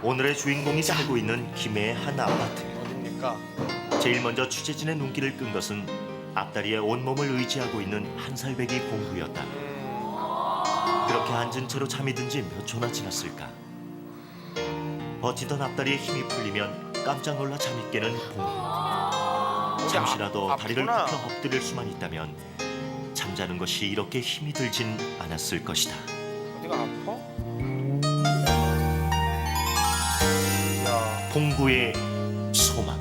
오늘의 주인공이 살고 있는 김해의 한 아파트. 어딥니까? 제일 먼저 취재진의 눈길을 끈 것은 앞다리에 온몸을 의지하고 있는 한 살배기 봉구였다. 그렇게 앉은 채로 잠이 든 지 몇 초나 지났을까. 버티던 앞다리에 힘이 풀리면 깜짝 놀라 잠이 깨는 봉구. 잠시라도 다리를 아프구나. 굽혀 엎드릴 수만 있다면 잠자는 것이 이렇게 힘이 들진 않았을 것이다. 어디가 아파? 야, 봉구의 소망.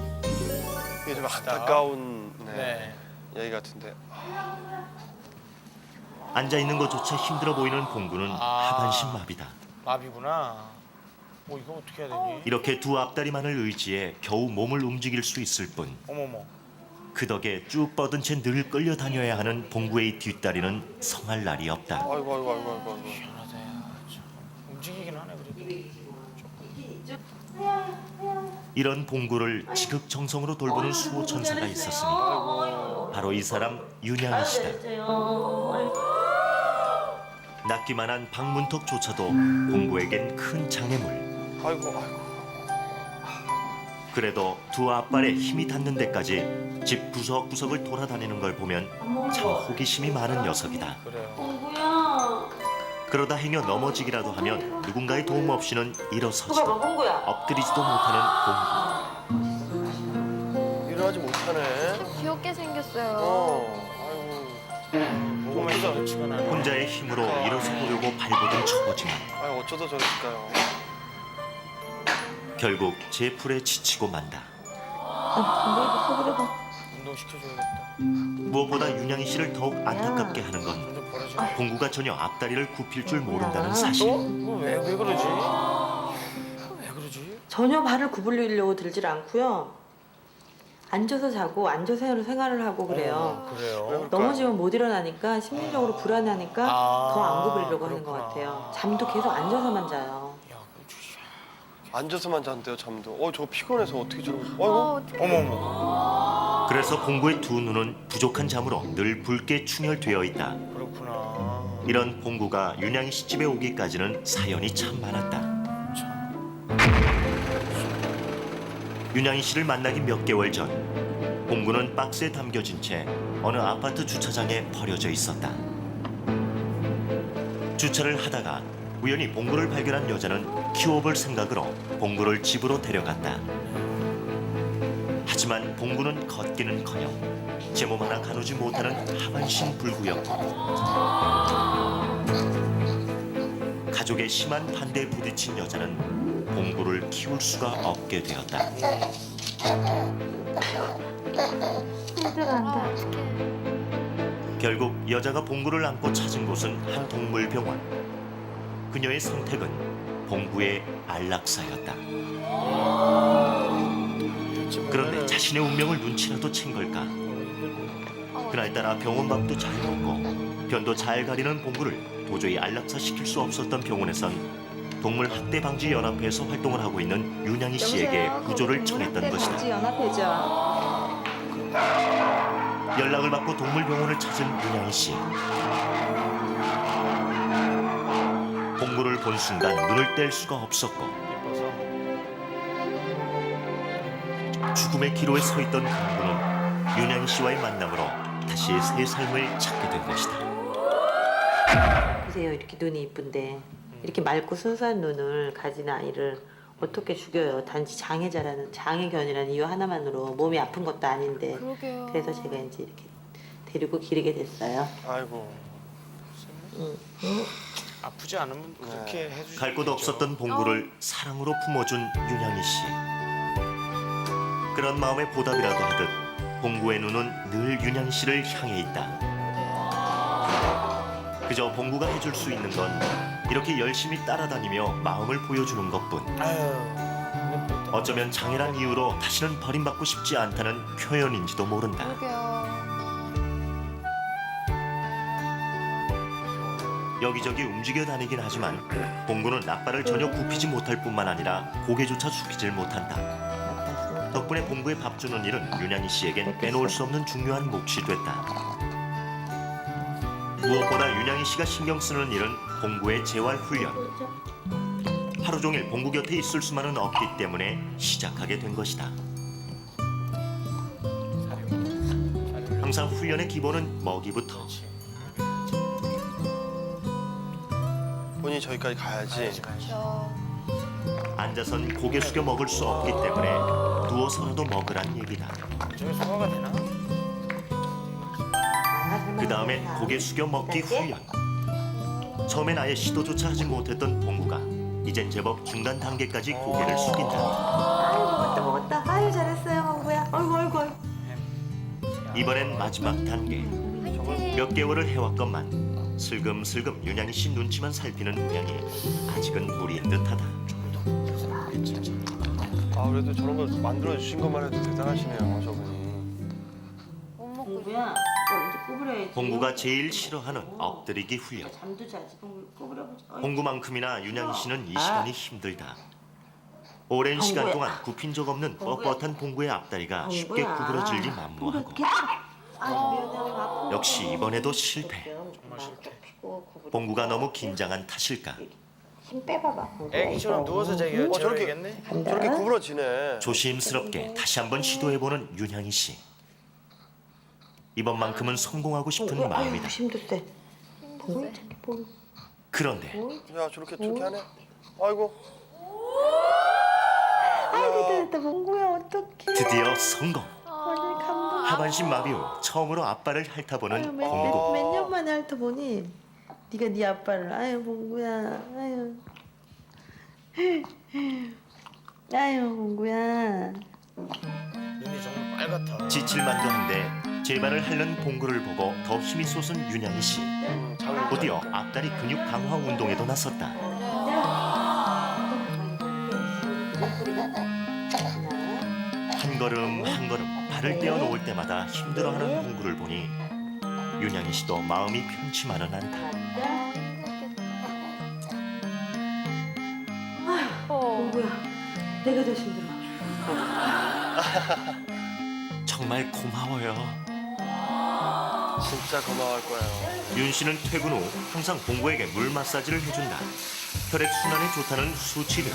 이게 좀 안타까운 네. 얘기 같은데. 앉아 있는 것조차 힘들어 보이는 봉구는 하반신 마비다. 마비구나. 이거 어떻게 해야 되니? 이렇게 두 앞다리만을 의지해 겨우 몸을 움직일 수 있을 뿐 어머머. 그 덕에 쭉 뻗은 채 늘 끌려다녀야 하는 봉구의 뒷다리는 성할 날이 없다. 아이고. 미안하다. 참. 움직이긴 하네 그래도. 이런 봉구를 지극정성으로 돌보는 수호천사가 있었으니 바로 이 사람 윤양이 씨다. 낫기만 방문턱조차도 봉구에겐 큰 장애물. 아이고. 그래도 두 앞발에 힘이 닿는 데까지 집 구석구석을 돌아다니는 걸 보면 참 호기심이 많은 녀석이다. 그래요. 그러다 행여 넘어지기라도 하면 누군가의 도움 없이는 일어서지도 엎드리지도 못하는 봉구. 일어나지 못하네. 귀엽게 생겼어요. 아이고. 보면서 그치가 나네. 혼자의 힘으로 일어서 보려고 발버둥 쳐보지만 아이고 어쩌다 저랬을까요? 결국 제 풀에 지치고 만다. 운동 시켜줘야겠다. 무엇보다 윤양이 씨를 더욱 안타깝게 하는 건 점점 벌어지. 봉구가 전혀 앞다리를 굽힐 줄 모른다는 사실. 왜 그러지? 왜 그러지? 전혀 발을 구부리려고 들질 않고요. 앉아서 자고 앉아서 생활을 하고 그래요. 그래요. 넘어지면 못 일어나니까 심리적으로 불안하니까 아, 더 안 구부리려고 하는 것 그렇구나. 같아요. 잠도 계속 앉아서만 자요. 야, 그거 진짜. 앉아서만 잔대요 잠도. 저거 피곤해서 어떻게 저러고. 아이고. 어떡해. 어머머. 그래서 봉구의 두 눈은 부족한 잠으로 늘 붉게 충혈되어 있다. 그렇구나. 이런 봉구가 윤양이 씨 집에 오기까지는 사연이 참 많았다. 윤양이 씨를 만나기 몇 개월 전 봉구는 박스에 담겨진 채 어느 아파트 주차장에 버려져 있었다. 주차를 하다가 우연히 봉구를 발견한 여자는 키워볼 생각으로 봉구를 집으로 데려갔다. 하지만 봉구는 걷기는커녕 제 몸 하나 가누지 못하는 하반신 불구였고 가족의 심한 반대에 부딪힌 여자는 봉구를 키울 수가 없게 되었다. 힘들어한다. 어떡해. 결국 여자가 봉구를 안고 찾은 곳은 한 동물병원. 그녀의 선택은 봉구의 안락사였다. 그런데 자신의 운명을 눈치라도 챈 걸까? 그날따라 병원 밥도 잘 먹고 변도 잘 가리는 봉구를 도저히 안락사 시킬 수 없었던 병원에선 동물학대방지연합회에서 활동을 하고 있는 윤양이 씨에게 구조를 청했던 것이다. 연합회죠. 연락을 받고 동물병원을 찾은 윤양이 씨. 봉구를 본 순간 눈을 뗄 수가 없었고 예뻐서. 죽음의 기로에 서 있던 봉구는 윤양이 씨와의 만남으로 다시 새 삶을 찾게 된 것이다. 보세요, 이렇게 눈이 이쁜데 이렇게 맑고 순수한 눈을 가진 아이를 어떻게 죽여요? 단지 장애견이라는 이유 하나만으로 몸이 아픈 것도 아닌데. 그러게요. 그래서 제가 이제 이렇게 데리고 기르게 됐어요. 아이고. 아프지 않으면 그렇게 해주지. 갈 곳 없었던 봉구를 사랑으로 품어준 윤양이 씨. 그런 마음의 보답이라도 하듯 봉구의 눈은 늘 윤양이 씨를 향해 있다. 그저 봉구가 해줄 수 있는 건 이렇게 열심히 따라다니며 마음을 보여주는 것뿐. 아유. 어쩌면 장애란 이유로 다시는 버림받고 싶지 않다는 표현인지도 모른다. 그러게요. 여기저기 움직여 다니긴 하지만 봉구는 앞발을 전혀 굽히지 못할 뿐만 아니라 고개조차 숙이질 못한다. 덕분에 봉구의 밥 주는 일은 윤양이 씨에겐 빼놓을 수 없는 중요한 몫이 됐다. 무엇보다 윤양이 씨가 신경 쓰는 일은 봉구의 재활 훈련. 하루 종일 봉구 곁에 있을 수만은 없기 때문에 시작하게 된 것이다. 항상 훈련의 기본은 먹이부터. 본인이 저기까지 가야지. 저 앉아선 고개 숙여 먹을 수 없기 때문에 누워서라도 먹으란 얘기다. 저게 소화가 되나? 그 다음엔 고개 숙여 먹기 훈련. 처음엔 아예 시도조차 하지 못했던 봉구가 이젠 제법 중간 단계까지 고개를 숙인다. 아유 먹었다. 아유 잘했어요 망구야. 아이고 아이고 아이고. 이번엔 마지막 단계. 몇 개월을 해왔건만 슬금슬금 윤양이 씨 눈치만 살피는 모양이 아직은 무리인 듯하다. 아 그래도 저런 걸 만들어 주신 것만 해도 대단하시네요 저분이. 못 먹고 봉구야 이제 구부려야지. 봉구가 제일 싫어하는 엎드리기 훈련. 잠도 자지 봉구 구부려보자. 어이. 봉구만큼이나 윤양이 씨는 이 시간이 힘들다. 오랜 시간 봉구야. 동안 굽힌 적 없는 봉구야. 뻣뻣한 봉구의 앞다리가 쉽게 봉구야. 구부러질리 만무하고 역시 이번에도 실패. 봉구가 너무 긴장한 탓일까. 힘 빼봐봐. 애기처럼 누워서 저렇게- 재워야겠네. 저렇게 구부러지네. 조심스럽게 다시 한번 시도해보는 윤양이 씨. 이번만큼은 성공하고 싶은 마음이다. 힘도 세. 힘드세. 그런데 야 저렇게 하네. 아이고. 아이고 됐다 봉구야 어떡해. 드디어 성공. 완전 감동. 하반신 마비 후 처음으로 앞발을 핥아보는 봉구. 몇년 만에 핥아보니 네가 네 아빠를 아유 봉구야 아유 아유 봉구야 눈이 정말 빨갛다. 지칠만도 한데 제 발을 핥는 봉구를 보고 더 힘이 솟은 윤양이 씨. 장을 곧이어 앞다리 근육 강화 운동에도 나섰다. 한 걸음 한 걸음 발을 떼어 놓을 때마다 힘들어하는 봉구를 보니 윤양이 씨도 마음이 편치만은 않다. 봉구야 내가 더 힘들어. 정말 고마워요. 진짜 고마워할 거예요. 윤 씨는 퇴근 후 항상 봉구에게 물 마사지를 해준다. 혈액 순환에 좋다는 수치를.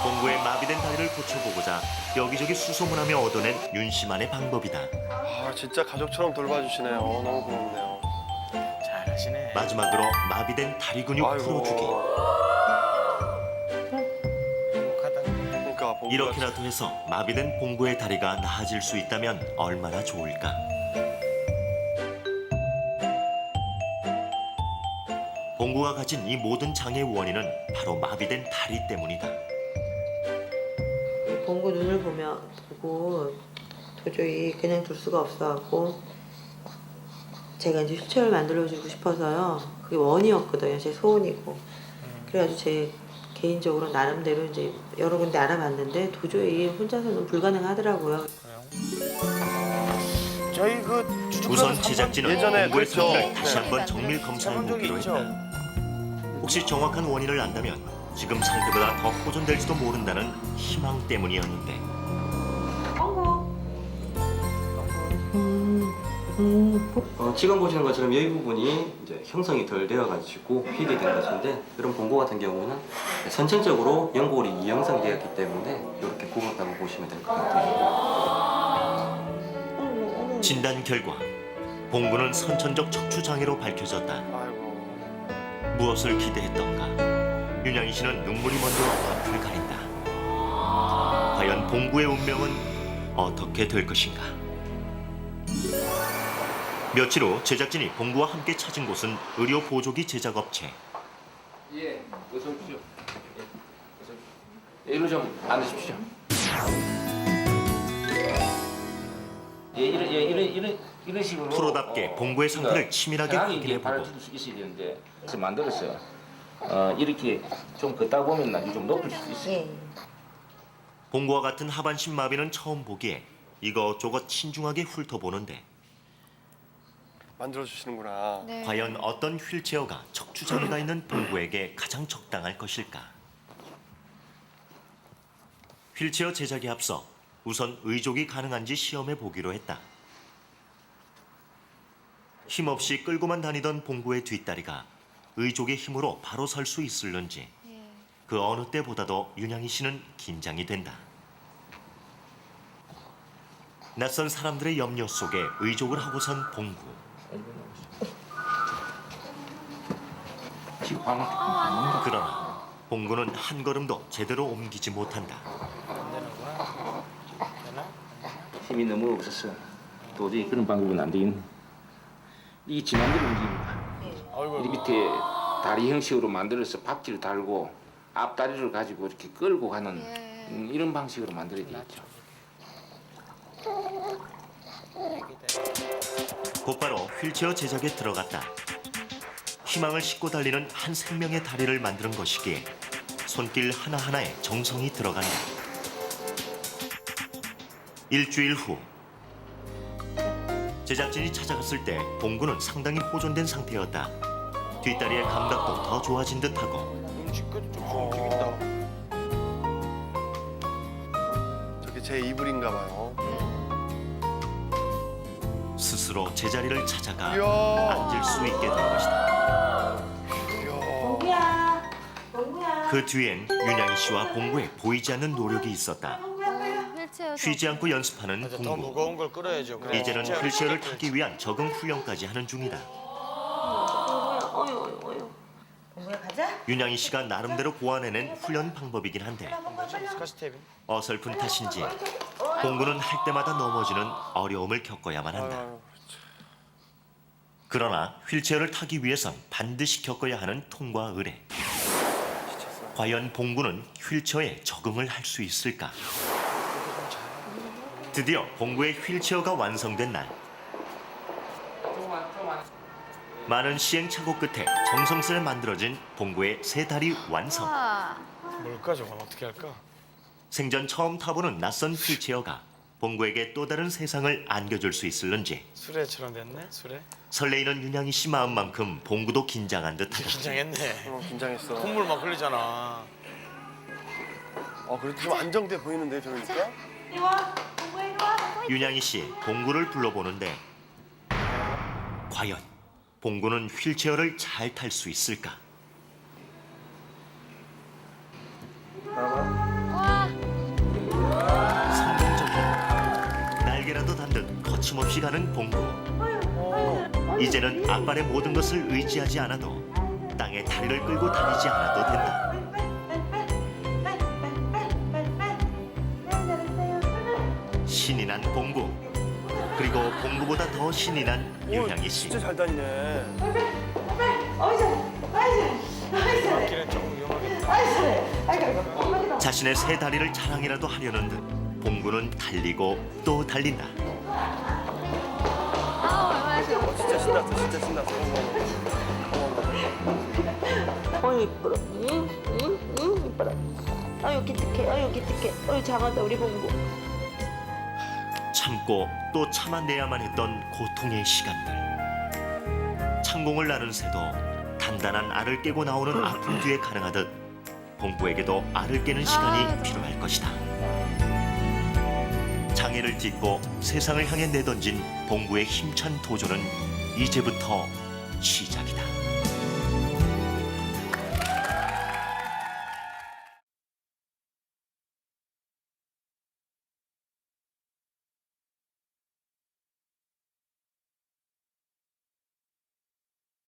봉구의 마비된 다리를 고쳐보고자 여기저기 수소문하며 얻어낸 윤 씨만의 방법이다. 아 진짜 가족처럼 돌봐주시네요. 너무 고맙네요. 잘하시네. 마지막으로 마비된 다리 근육 풀어주기. 행복하다. 그러니까 봉구가 이렇게라도 해서 마비된 봉구의 다리가 나아질 수 있다면 얼마나 좋을까. 봉구가 가진 이 모든 장애의 원인은 바로 마비된 다리 때문이다. 봉구 눈을 보고 도저히 그냥 둘 수가 없어갖고 제가 이제 휠체어를 만들어주고 싶어서요. 그게 원이었거든요. 제 소원이고. 그래가지고 제 개인적으로 나름대로 이제 여러 군데 알아봤는데 도저히 혼자서는 불가능하더라고요. 저희 그 주주권 우선 제작진은 예전에 봉구의 그랬죠. 상태를 다시 네. 한번 정밀 검사해 해본 적이 보기로 있죠. 했다. 혹시 정확한 원인을 안다면 지금 상태보다 더 호전될지도 모른다는 희망 때문이었는데 지금 보시는 것처럼 여기 부분이 이제 형성이 덜 되어가지고 휘게 된 것인데 이런 봉고 같은 경우는 선천적으로 연골이 이형성되었기 때문에 이렇게 굽었다고 보시면 될 것 같아요. 진단 결과 봉구는 선천적 척추 장애로 밝혀졌다. 아이고. 무엇을 기대했던가 윤양이 씨는 눈물이 먼저 앞을 가린다. 과연 봉구의 운명은 어떻게 될 것인가. 며칠 후 제작진이 봉구와 함께 찾은 곳은 의료 보조기 제작업체. 예, 어서 오십시오. 예, 일로 좀 앉으십시오. 예, 이런 식으로 프로답게 봉구의 상태를 치밀하게 편하게 이렇게 확인해보고 발을 들 수 있어야 되는데 그래서 만들었어요. 이렇게 좀 걷다 보면 나중에 좀 높을 수 있어요. 봉구와 같은 하반신 마비는 처음 보기에 이것저것 신중하게 훑어보는데 만들어 주시는구나. 네. 과연 어떤 휠체어가 척추 장애가 있는 봉구에게 가장 적당할 것일까? 휠체어 제작에 앞서 우선 의족이 가능한지 시험해 보기로 했다. 힘없이 끌고만 다니던 봉구의 뒷다리가 의족의 힘으로 바로 설 수 있을는지 그 어느 때보다도 윤양이 씨는 긴장이 된다. 낯선 사람들의 염려 속에 의족을 하고선 봉구. 지금 안 그러나 봉구는 한 걸음도 제대로 옮기지 못한다. 안 되는 거야? 되나? 힘이 너무 없었어. 도저히 그런 방법은 안 되겠네. 이게 지 맘대로 움직입니다. 아이고. 이 밑에 다리 형식으로 만들어서 박지를 달고 앞다리를 가지고 이렇게 끌고 가는 이런 방식으로 만들어야 되겠죠. 곧바로 휠체어 제작에 들어갔다. 희망을 싣고 달리는 한 생명의 다리를 만드는 것이기에 손길 하나하나에 정성이 들어간다. 일주일 후 제작진이 찾아갔을 때 봉구는 상당히 호전된 상태였다. 뒷다리의 감각도 더 좋아진 듯하고 음식까지 좀 움직인다. 저게 제 이불인가 봐요. 스스로 제자리를 찾아가 이야. 앉을 수 있게 된 것이다. 이야. 봉구야, 봉구야. 그 뒤엔 윤양이 씨와 봉구의 보이지 않는 노력이 있었다. 휠체어 쉬지 않고 연습하는 더 봉구. 무거운 걸 끌어야죠. 그래. 이제는 진짜 휠체어를 타기 위한 적응 훈련까지 하는 중이다. 봉구야, 어유. 봉구야 가자. 윤양이 씨가 나름대로 고안해낸 훈련 방법이긴 한데 스카시테이프. 어설픈 탓인지 봉구는 할 때마다 넘어지는 어려움을 겪어야만 한다. 아유, 그러나 휠체어를 타기 위해선 반드시 겪어야 하는 통과 의례. 과연 봉구는 휠체어에 적응을 할 수 있을까? 드디어 봉구의 휠체어가 완성된 날. 많은 시행착오 끝에 정성스레 만들어진 봉구의 세 다리 완성. 와. 뭘까 저건 어떻게 할까? 생전 처음 타보는 낯선 휠체어가 봉구에게 또 다른 세상을 안겨줄 수 있을는지 수레처럼 됐네. 수레. 설레이는 윤양이 씨 마음만큼 봉구도 긴장한 듯하다. 긴장했네. 긴장했어. 콧물 막 흘리잖아. 그래도 좀 안정돼 보이는데 저러니까? 이리 와, 봉구야 이리 와. 윤양이 씨 봉구를 불러보는데 과연 봉구는 휠체어를 잘 탈 수 있을까? 와. 성공적이다. 날개라도 단 듯 거침없이 가는 봉구. 이제는 앞발의 모든 것을 의지하지 않아도 땅에 다리를 끌고 다니지 않아도 된다. 신이 난 봉구. 그리고 봉구보다 더 신이 난 윤양이 씨. 진짜 잘 다니네. 앞길은 조금 위험하겠다. 자신의 세 다리를 자랑이라도 하려는 듯 봉구는 달리고 또 달린다. 아 얼마나 좋아. 진짜 신났어. 진짜 신났어. 어유 이뻐라. 응 이뻐라. 아유 기특해. 아유 기특해. 아유 장하다 우리 봉구. 참고 또 참아내야만 했던 고통의 시간들. 창공을 나는 새도 단단한 알을 깨고 나오는 아픔 뒤에 가능하듯 봉구에게도 알을 깨는 시간이 필요할 것이다. 장애를 딛고 세상을 향해 내던진 봉구의 힘찬 도전은 이제부터 시작이다.